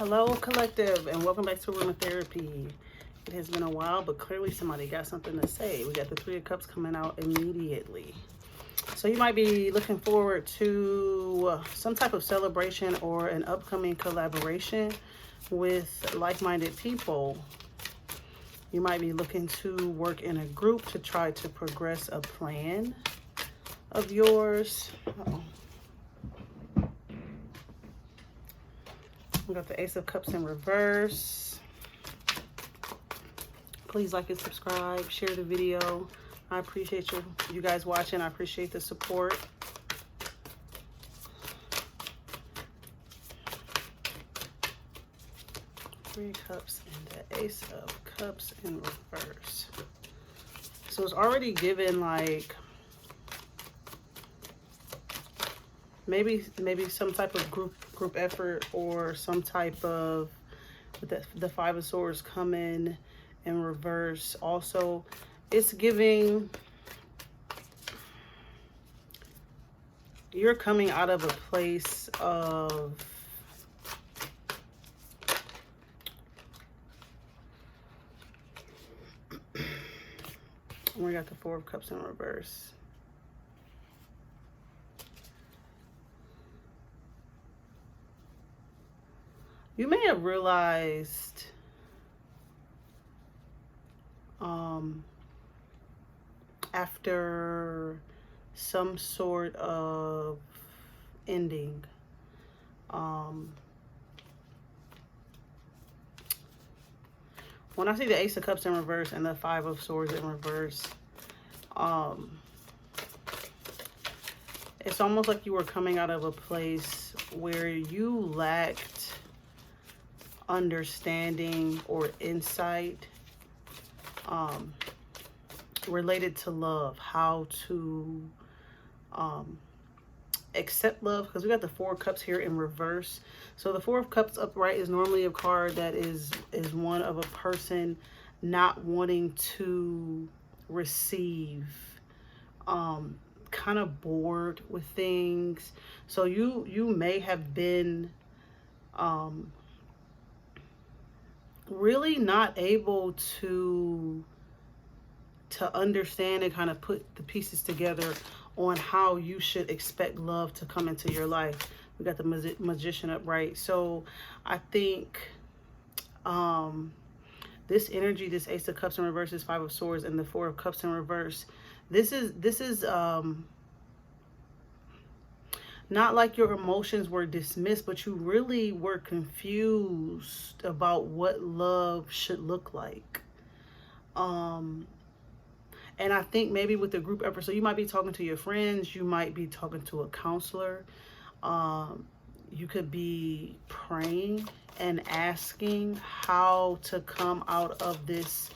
Hello, collective, and welcome back to Aromatherapy. It has been a while, but clearly somebody got something to say. We got the Three of Cups coming out immediately. So you might be looking forward to some type of celebration or an upcoming collaboration with like-minded people. You might be looking to work in a group to try to progress a plan of yours. We got the Ace of Cups in reverse. Please like and subscribe, share the video. I appreciate you guys watching. I appreciate the support. Three of Cups and the Ace of Cups in reverse. So it's already given like maybe some type of group effort, or some type of the Five of Swords coming in reverse. Also, it's giving you're coming out of a place of we got the Four of Cups in reverse. You may have realized after some sort of ending, when I see the Ace of Cups in reverse and the Five of Swords in reverse, it's almost like you were coming out of a place where you lacked understanding or insight related to love, how to accept love, because we got the Four of Cups here in reverse. So the Four of Cups upright is normally a card that is one of a person not wanting to receive, kind of bored with things. So you may have been really not able to understand and kind of put the pieces together on how you should expect love to come into your life. We got the Magician upright. So I think this energy, this Ace of Cups in reverse, this Five of Swords, and the Four of Cups in reverse, this is not like your emotions were dismissed, but you really were confused about what love should look like. And I think maybe with the group effort, so you might be talking to your friends, you might be talking to a counselor, you could be praying and asking how to come out of this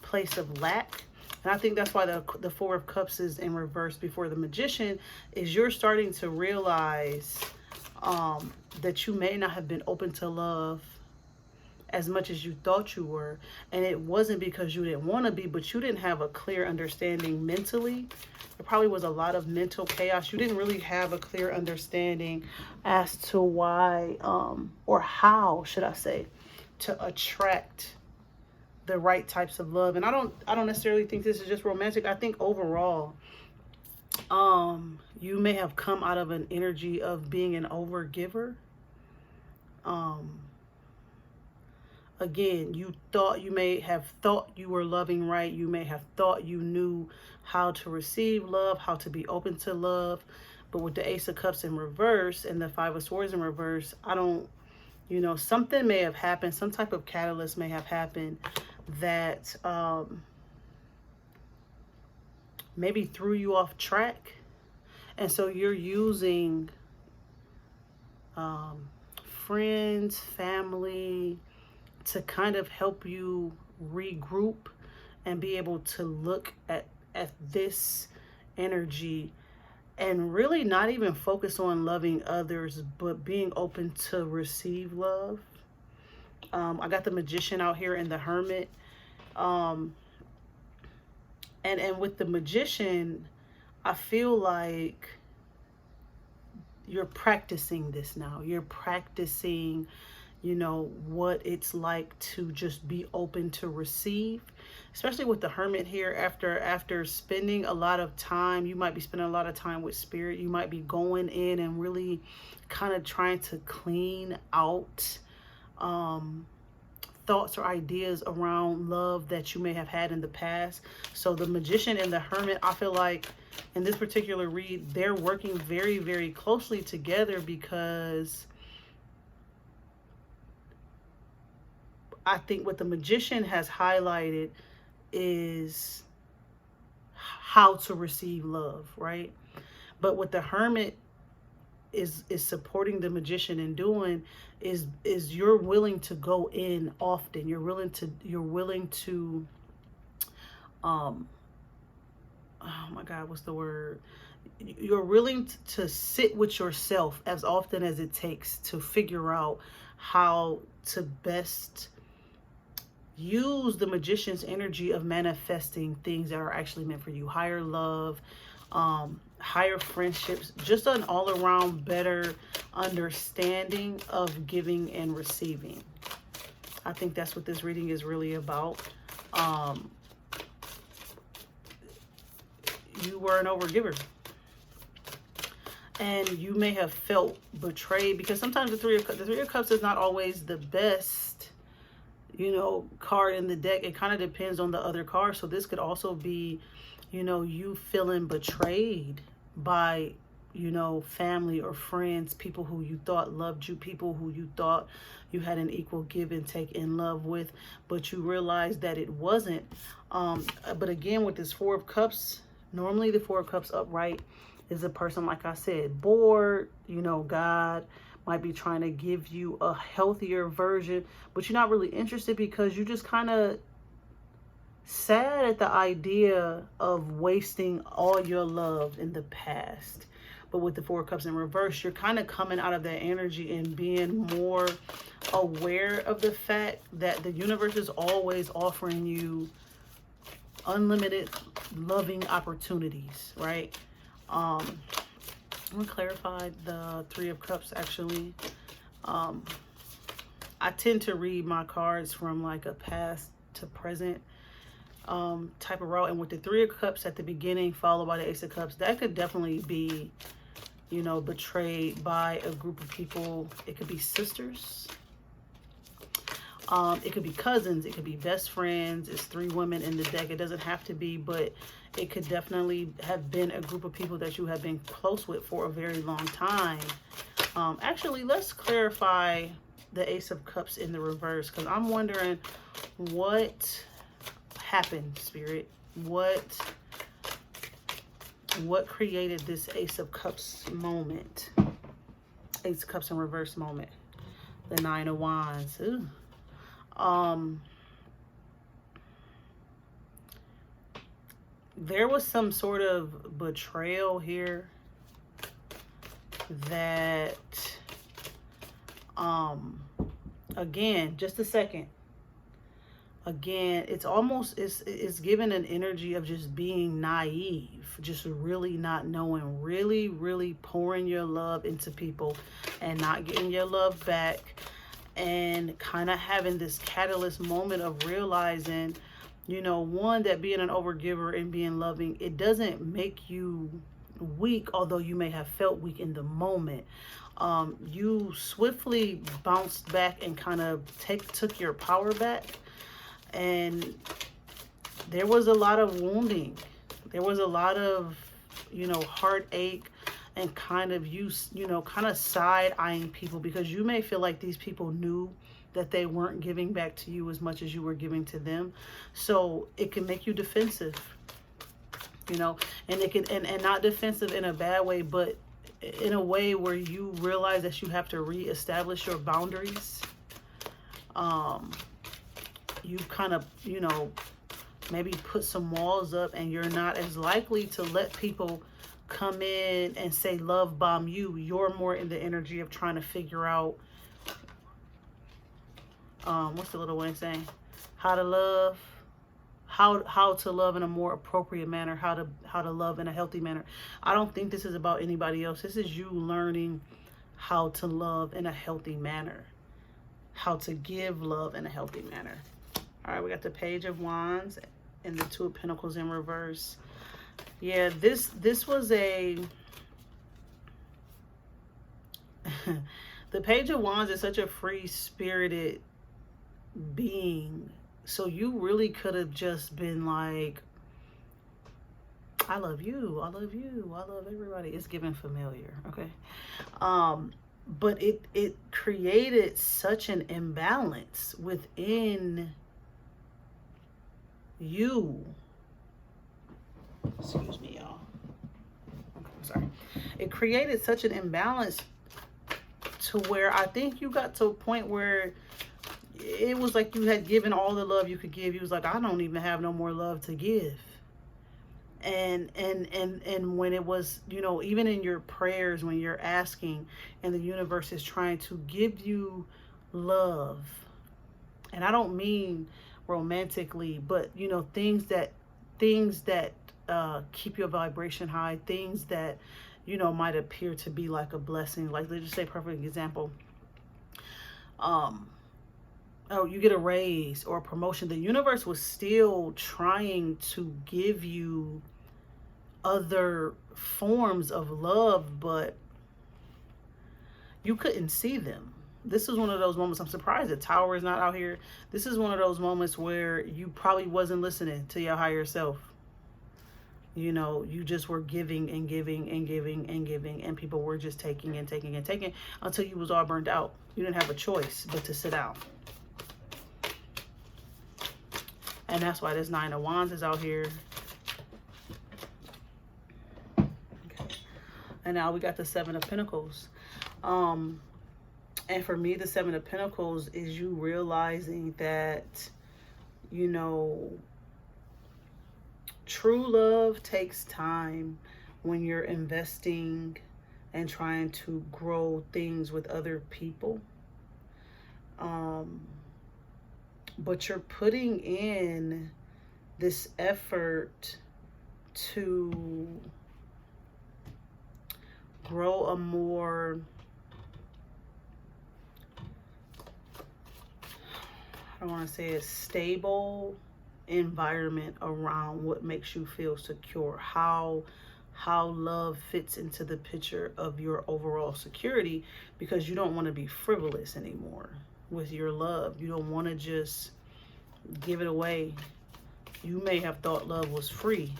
place of lack. And I think that's why the Four of Cups is in reverse before the Magician, is you're starting to realize that you may not have been open to love as much as you thought you were. And it wasn't because you didn't want to be, but you didn't have a clear understanding mentally. There probably was a lot of mental chaos. You didn't really have a clear understanding as to why, or how, should I say, to attract the right types of love. And I don't necessarily think this is just romantic. I think overall, you may have come out of an energy of being an overgiver. Again, you may have thought you were loving right. You may have thought you knew how to receive love, how to be open to love. But with the Ace of Cups in reverse and the Five of Swords in reverse, something may have happened. Some type of catalyst may have happened that maybe threw you off track. And so you're using friends, family, to kind of help you regroup and be able to look at this energy and really not even focus on loving others, but being open to receive love. I got the Magician out here and the Hermit. And with the Magician, I feel like you're practicing this now. You're practicing you know, what it's like to just be open to receive, especially with the Hermit here. After spending a lot of time, you might be spending a lot of time with spirit. You might be going in and really kind of trying to clean out thoughts or ideas around love that you may have had in the past. So the Magician and the Hermit, I feel like in this particular read, they're working very, very closely together, because I think what the Magician has highlighted is how to receive love, right? But what the Hermit is supporting the Magician in doing is you're willing to go in often. You're willing to oh my God, what's the word? You're willing to sit with yourself as often as it takes to figure out how to best use the Magician's energy of manifesting things that are actually meant for you. Higher love, higher friendships, just an all-around better understanding of giving and receiving. I think that's what this reading is really about. You were an overgiver, and you may have felt betrayed, because sometimes the Three of Cups is not always the best, you know, card in the deck. It kind of depends on the other cards. So this could also be, you know, you feeling betrayed by, you know, family or friends, people who you thought loved you, people who you thought you had an equal give and take in love with, but you realized that it wasn't. But again, with this Four of Cups, normally the Four of Cups upright is a person, like I said, bored. You know, God might be trying to give you a healthier version, but you're not really interested because you just kind of sad at the idea of wasting all your love in the past. But with the Four of Cups in reverse, you're kind of coming out of that energy and being more aware of the fact that the universe is always offering you unlimited loving opportunities, right? I'm gonna clarify the Three of Cups actually. I tend to read my cards from like a past to present type of route, and with the Three of Cups at the beginning followed by the Ace of Cups, that could definitely be, you know, betrayed by a group of people. It could be sisters, it could be cousins, it could be best friends. It's three women in the deck. It doesn't have to be, but it could definitely have been a group of people that you have been close with for a very long time. Actually, let's clarify the Ace of Cups in the reverse, because I'm wondering what happened, Spirit. What created this Ace of Cups moment? Ace of Cups in reverse moment. The Nine of Wands. Ooh. There was some sort of betrayal here that, again, just a second. Again, it's almost, it's given an energy of just being naive, just really not knowing, really pouring your love into people and not getting your love back, and kind of having this catalyst moment of realizing, you know, one, that being an overgiver and being loving, it doesn't make you weak, although you may have felt weak in the moment. You swiftly bounced back and kind of took your power back. And there was a lot of wounding. There was a lot of, you know, heartache, and kind of you know, kind of side-eyeing people, because you may feel like these people knew that they weren't giving back to you as much as you were giving to them. So it can make you defensive, you know, and it can, and not defensive in a bad way, but in a way where you realize that you have to reestablish your boundaries. You kind of, you know, maybe put some walls up, and you're not as likely to let people come in and say love bomb you. You're more in the energy of trying to figure out, what's the little one saying? How to love, how to love in a more appropriate manner, how to love in a healthy manner. I don't think this is about anybody else. This is you learning how to love in a healthy manner. how to give love in a healthy manner. All right, we got the Page of Wands and the Two of Pentacles in reverse. Yeah, this was a the Page of Wands is such a free-spirited being. So you really could have just been like, I love you, I love you, I love everybody. It's giving familiar, okay? But it created such an imbalance within you. Excuse me, y'all. Okay, I'm sorry. It created such an imbalance to where I think you got to a point where it was like you had given all the love you could give. You was like, I don't even have no more love to give. And when it was, you know, even in your prayers, when you're asking and the universe is trying to give you love, and I don't mean romantically, but, you know, things that keep your vibration high, things that, you know, might appear to be like a blessing. Like, let's just say, perfect example, oh, you get a raise or a promotion. The universe was still trying to give you other forms of love, but you couldn't see them. This is one of those moments. I'm surprised the Tower is not out here. This is one of those moments where you probably wasn't listening to your higher self. You know, you just were giving and giving and giving and giving, and people were just taking and taking and taking until you was all burned out. You didn't have a choice but to sit down. And that's why this Nine of Wands is out here. Okay. And now we got the Seven of Pentacles. And for me, the Seven of Pentacles is you realizing that, you know, true love takes time when you're investing and trying to grow things with other people. But you're putting in this effort to grow a more, I don't want to say a stable environment around what makes you feel secure, how love fits into the picture of your overall security, because you don't want to be frivolous anymore with your love. You don't want to just give it away. You may have thought love was free.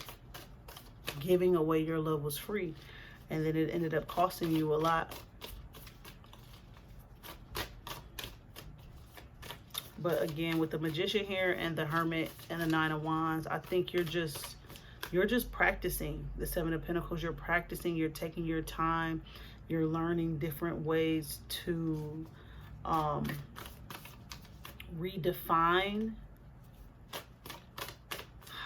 Giving away your love was free, and then it ended up costing you a lot. But again, with the Magician here and the Hermit and the Nine of Wands, I think you're just practicing the Seven of Pentacles. You're practicing, you're taking your time, you're learning different ways to redefine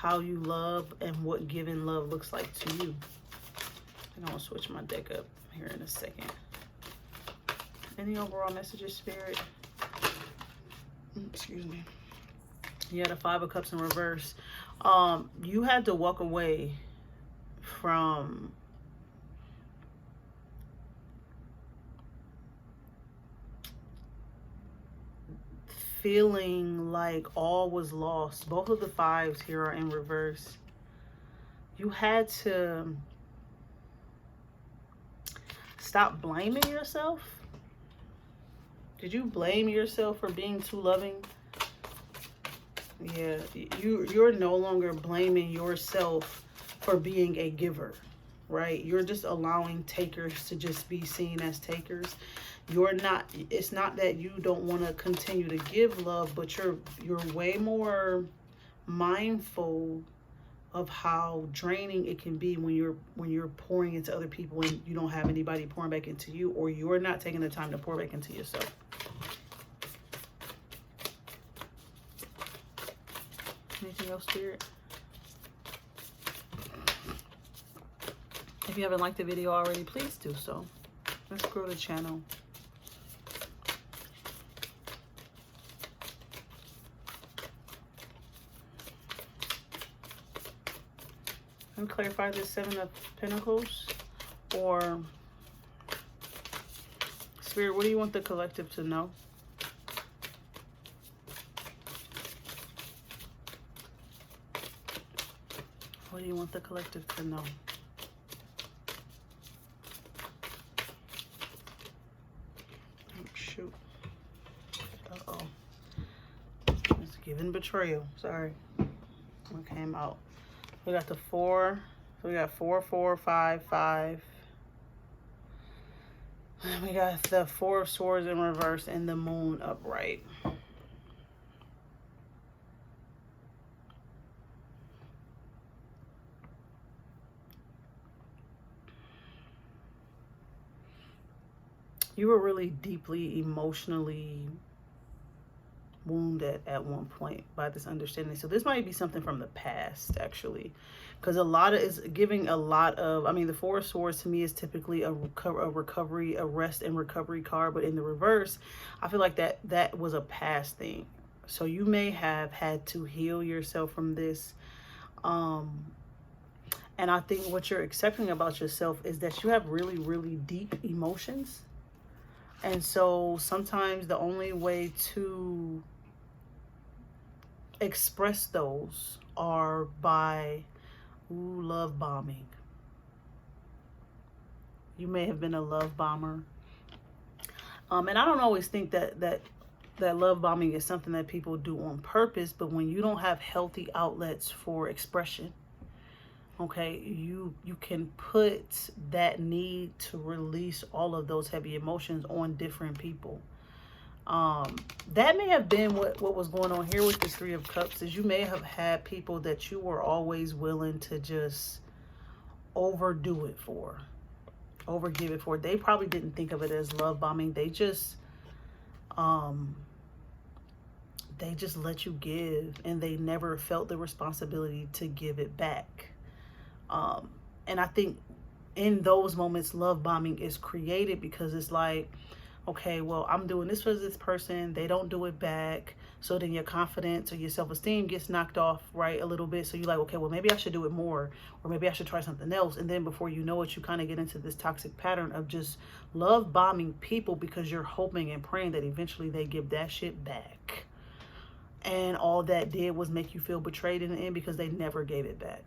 how you love and what giving love looks like to you. I'm gonna switch my deck up here in a second. Any overall messages, Spirit? Excuse me. You had a Five of Cups in reverse. You had to walk away from feeling like all was lost. Both of the fives here are in reverse. You had to stop blaming yourself. Did you blame yourself for being too loving? Yeah, you're no longer blaming yourself for being a giver, right? You're just allowing takers to just be seen as takers. You're not, it's not that you don't want to continue to give love, but you're way more mindful of how draining it can be when you're pouring into other people and you don't have anybody pouring back into you, or you're not taking the time to pour back into yourself. Anything else, Spirit? If you haven't liked the video already, please do so. Let's grow the channel. Let me clarify this Seven of Pentacles. Or Spirit, what do you want the collective to know? What do you want the collective to know? Oh, shoot. Uh-oh. It's giving betrayal. Sorry. What came out? We got the 4. So we got 4, 4, 5, 5. And we got the 4 of Swords in reverse and the Moon upright. You were really deeply emotionally wounded at one point by this understanding. So this might be something from the past, actually, because a lot of is giving a lot of, I mean, the 4 of Swords to me is typically a recovery, a rest and recovery card, but in the reverse, I feel like that was a past thing. So you may have had to heal yourself from this. And I think what you're accepting about yourself is that you have really, really deep emotions. And so sometimes the only way to express those are by love bombing. You may have been a love bomber. And I don't always think that love bombing is something that people do on purpose, but when you don't have healthy outlets for expression, okay, you can put that need to release all of those heavy emotions on different people. That may have been what was going on here with this 3 of Cups, is you may have had people that you were always willing to just overdo it for, overgive it for. They probably didn't think of it as love bombing. They just let you give, and they never felt the responsibility to give it back. And I think in those moments, love bombing is created because it's like, okay, well, I'm doing this for this person. They don't do it back. So then your confidence or your self-esteem gets knocked off, right, a little bit. So you're like, okay, well, maybe I should do it more, or maybe I should try something else. And then before you know it, you kind of get into this toxic pattern of just love bombing people because you're hoping and praying that eventually they give that shit back. And all that did was make you feel betrayed in the end because they never gave it back.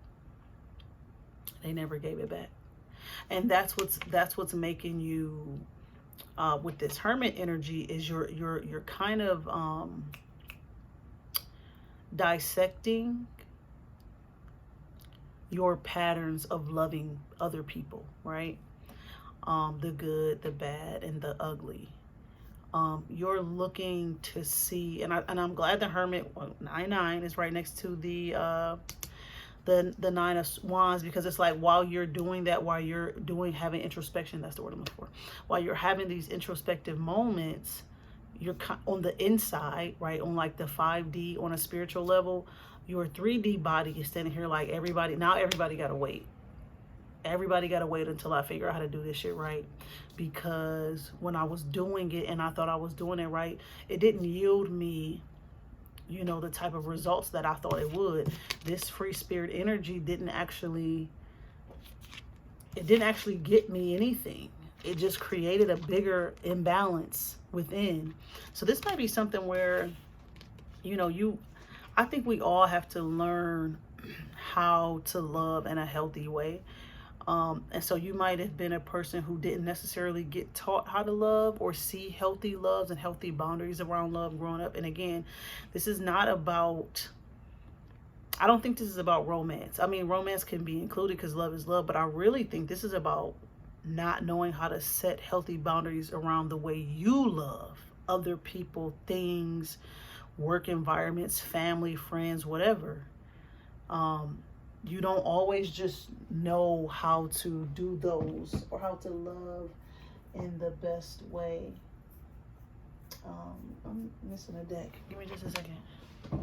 They never gave it back. And that's what's making you with this Hermit energy is you're kind of dissecting your patterns of loving other people, right? The good, the bad, and the ugly. You're looking to see, and I'm glad the Hermit 9-9 is right next to the 9 of Wands, because it's like while you're doing that, while you're having introspection, that's the word I'm looking for, while you're having these introspective moments, you're on the inside, right, on like the 5D on a spiritual level, your 3D body is standing here like everybody gotta wait. Everybody gotta wait until I figure out how to do this shit right, because when I was doing it and I thought I was doing it right, it didn't yield me, you know, the type of results that I thought it would. This free spirit energy didn't actually get me anything. It just created a bigger imbalance within. So this might be something where, you know, I think we all have to learn how to love in a healthy way. And so you might have been a person who didn't necessarily get taught how to love or see healthy loves and healthy boundaries around love growing up. And again, this is not about, I don't think this is about romance. I mean, romance can be included because love is love, but I really think this is about not knowing how to set healthy boundaries around the way you love other people, things, work environments, family, friends, whatever. You don't always just know how to do those or how to love in the best way. I'm missing a deck. Give me just a second. Here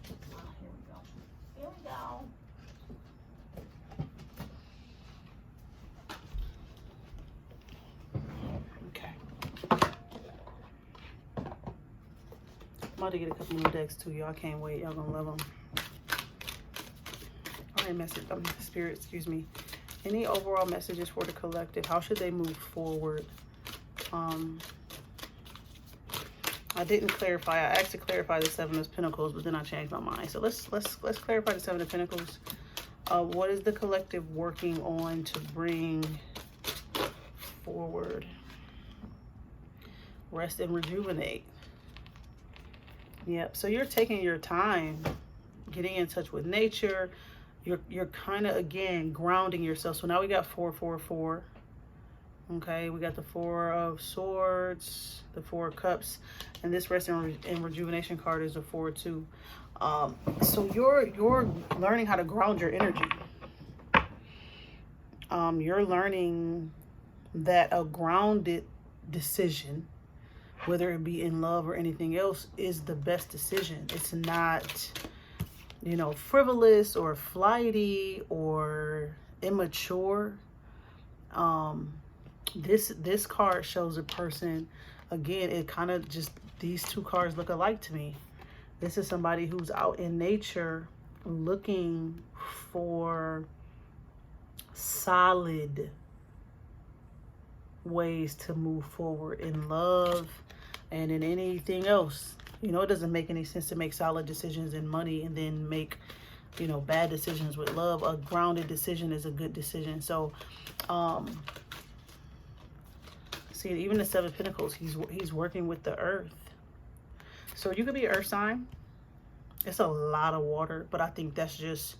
we go. Here we go. I'm about to get a couple more decks too, y'all. Can't wait. Y'all gonna love them. All right, message. Spirit, excuse me. Any overall messages for the collective? How should they move forward? All I didn't clarify. I asked to clarify the Seven of Pentacles, but then I changed my mind. So let's clarify the Seven of Pentacles. What is the collective working on to bring forward? Rest and rejuvenate. Yep. So you're taking your time, getting in touch with nature. You're kind of, again, grounding yourself. So now we got 4, 4, 4. Okay, we got the Four of Swords, the Four of Cups, and this Rest and Rejuvenation card is a 4 too. So you're learning how to ground your energy. You're learning that a grounded decision, whether it be in love or anything else, is the best decision. It's not, you know, frivolous or flighty or immature. This card shows a person, again, it kind of just, these two cards look alike to me. This is somebody who's out in nature looking for solid ways to move forward in love and in anything else. You know, it doesn't make any sense to make solid decisions in money and then make, you know, bad decisions with love. A grounded decision is a good decision. So, see, even the Seven of Pentacles, he's working with the earth. So you could be an earth sign. It's a lot of water, but I think that's just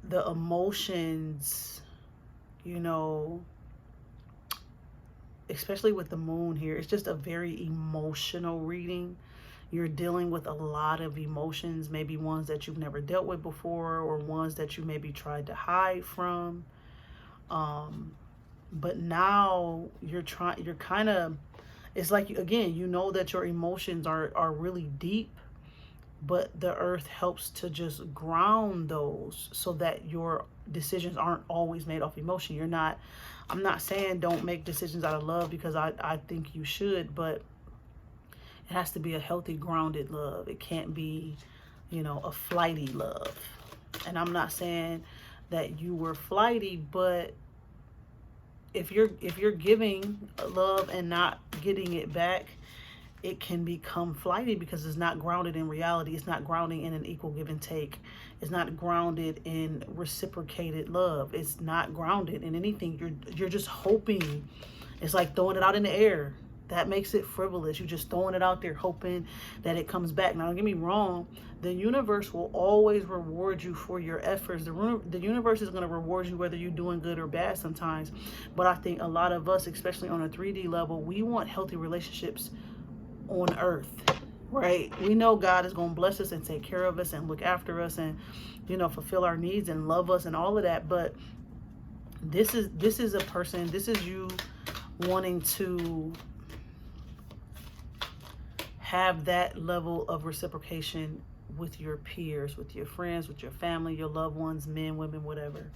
the emotions, you know, especially with the moon here. It's just a very emotional reading. You're dealing with a lot of emotions, maybe ones that you've never dealt with before or ones that you maybe tried to hide from. But now you're kind of, it's like, again, you know that your emotions are really deep, but the earth helps to just ground those so that your decisions aren't always made off emotion. I'm not saying don't make decisions out of love, because I think you should, but it has to be a healthy, grounded love. It can't be, you know, a flighty love. And I'm not saying that you were flighty, but if you're giving love and not getting it back, it can become flighty because it's not grounded in reality. It's not grounding in an equal give and take. It's not grounded in reciprocated love. It's not grounded in anything. You're just hoping. It's like throwing it out in the air. That makes it frivolous. You're just throwing it out there hoping that it comes back. Now, don't get me wrong. The universe will always reward you for your efforts. The universe is going to reward you whether you're doing good or bad sometimes. But I think a lot of us, especially on a 3D level, we want healthy relationships on earth, right? We know God is going to bless us and take care of us and look after us and, you know, fulfill our needs and love us and all of that. But this is a person, this is you wanting to have that level of reciprocation with your peers, with your friends, with your family, your loved ones, men, women, whatever.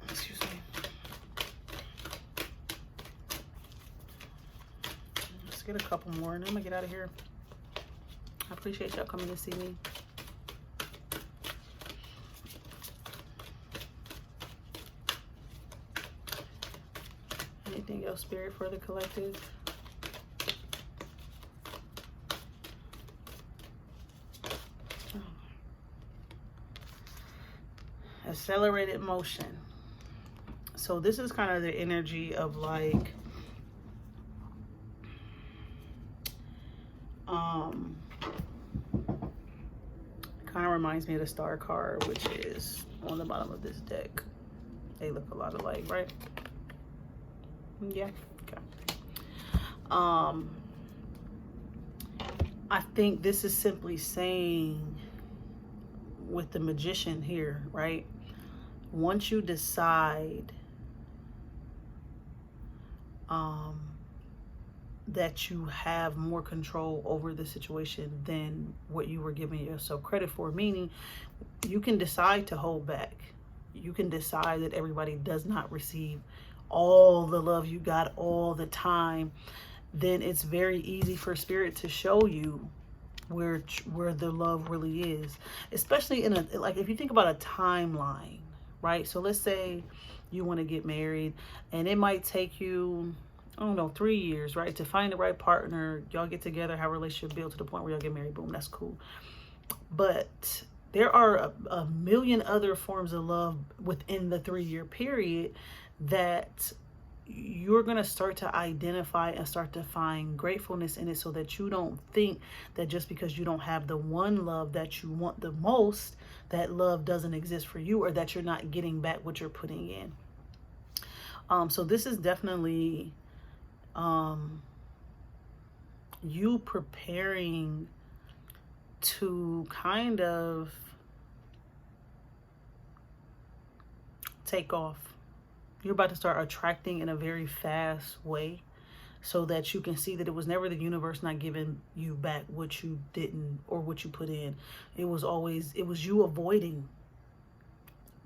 Excuse me. Let's get a couple more and then I'm gonna get out of here. I appreciate y'all coming to see me. Anything else, Spirit, for the collective? Accelerated motion. So this is kind of the energy of like kind of reminds me of the Star card, which is on the bottom of this deck. They look a lot alike, right? Yeah. Okay. I think this is simply saying with the Magician here, right? Once you decide that you have more control over the situation than what you were giving yourself credit for, meaning you can decide to hold back. You can decide that everybody does not receive all the love you got all the time. Then it's very easy for Spirit to show you where the love really is, especially in a, like, if you think about a timeline, right? So let's say you want to get married and it might take you I don't know, 3 years, right? To find the right partner, y'all get together, have a relationship, build to the point where y'all get married, boom, that's cool. But there are a million other forms of love within the 3-year period that you're going to start to identify and start to find gratefulness in it, so that you don't think that just because you don't have the one love that you want the most, that love doesn't exist for you, or that you're not getting back what you're putting in. So this is definitely you preparing to kind of take off. You're about to start attracting in a very fast way, so that you can see that it was never the universe not giving you back what you didn't, or what you put in. It was you avoiding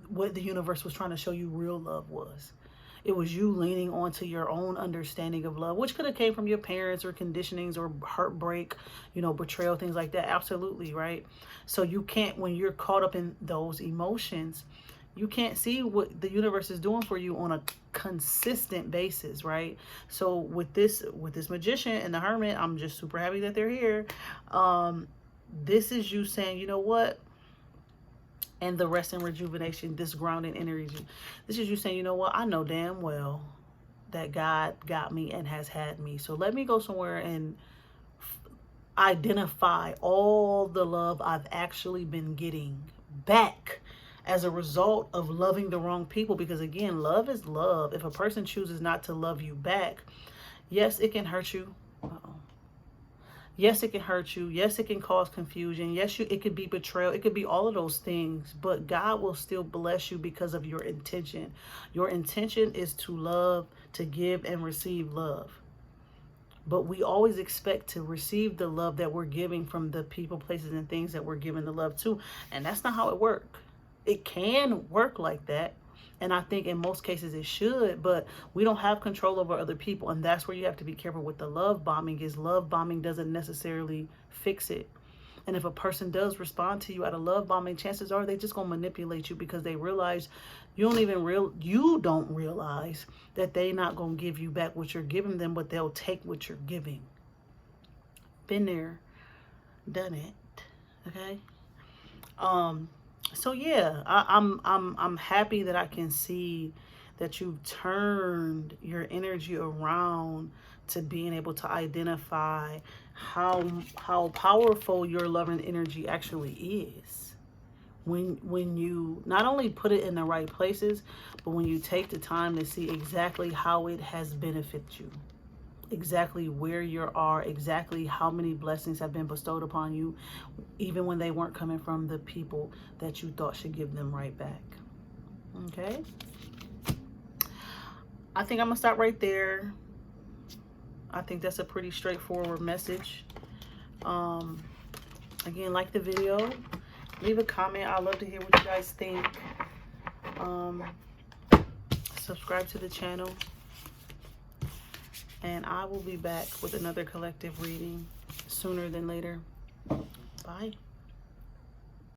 what the universe was trying to show you real love was. It was you leaning onto your own understanding of love, which could have came from your parents or conditionings or heartbreak, betrayal, things like that. Absolutely, right? So you can't, when you're caught up in those emotions, you can't see what the universe is doing for you on a consistent basis, right? So with this Magician and the Hermit, I'm just super happy that they're here. This is you saying, you know what? And the rest and rejuvenation, this grounding energy. This is you saying, you know what? I know damn well that God got me and has had me. So let me go somewhere and identify all the love I've actually been getting back as a result of loving the wrong people. Because again, love is love. If a person chooses not to love you back, yes, it can hurt you. Yes, it can hurt you. Yes, it can cause confusion. Yes, it could be betrayal. It could be all of those things. But God will still bless you because of your intention. Your intention is to love, to give, and receive love. But we always expect to receive the love that we're giving from the people, places, and things that we're giving the love to. And that's not how it works. It can work like that. And I think in most cases it should, but we don't have control over other people. And that's where you have to be careful with the love bombing, is love bombing doesn't necessarily fix it. And if a person does respond to you out of love bombing, chances are they just going to manipulate you, because they realize you don't realize that they not going to give you back what you're giving them, but they'll take what you're giving. Been there, done it. Okay. So yeah, I'm happy that I can see that you've turned your energy around to being able to identify how powerful your loving energy actually is. When you not only put it in the right places, but when you take the time to see exactly how it has benefited you. Exactly where you are, exactly how many blessings have been bestowed upon you, even when they weren't coming from the people that you thought should give them right back. Okay? I think I'm gonna stop right there. I think that's a pretty straightforward message. Again, like the video, leave a comment. I'd love to hear what you guys think. Subscribe to the channel. And I will be back with another collective reading sooner than later. Bye.